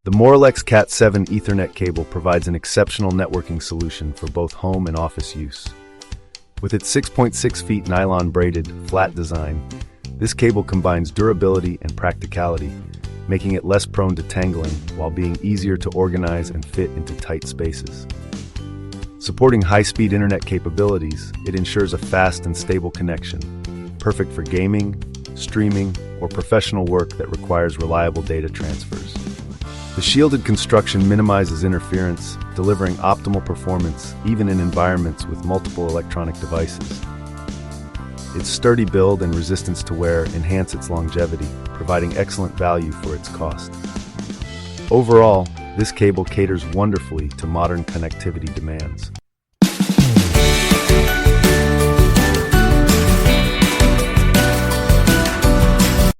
The MORELECS Cat 7 Ethernet cable provides an exceptional networking solution for both home and office use. With its 6.6 feet nylon braided, flat design, this cable combines durability and practicality, making it less prone to tangling while being easier to organize and fit into tight spaces. Supporting high-speed internet capabilities, it ensures a fast and stable connection, perfect for gaming, streaming, or professional work that requires reliable data transfers. The shielded construction minimizes interference, delivering optimal performance even in environments with multiple electronic devices. Its sturdy build and resistance to wear enhance its longevity, providing excellent value for its cost. Overall, this cable caters wonderfully to modern connectivity demands.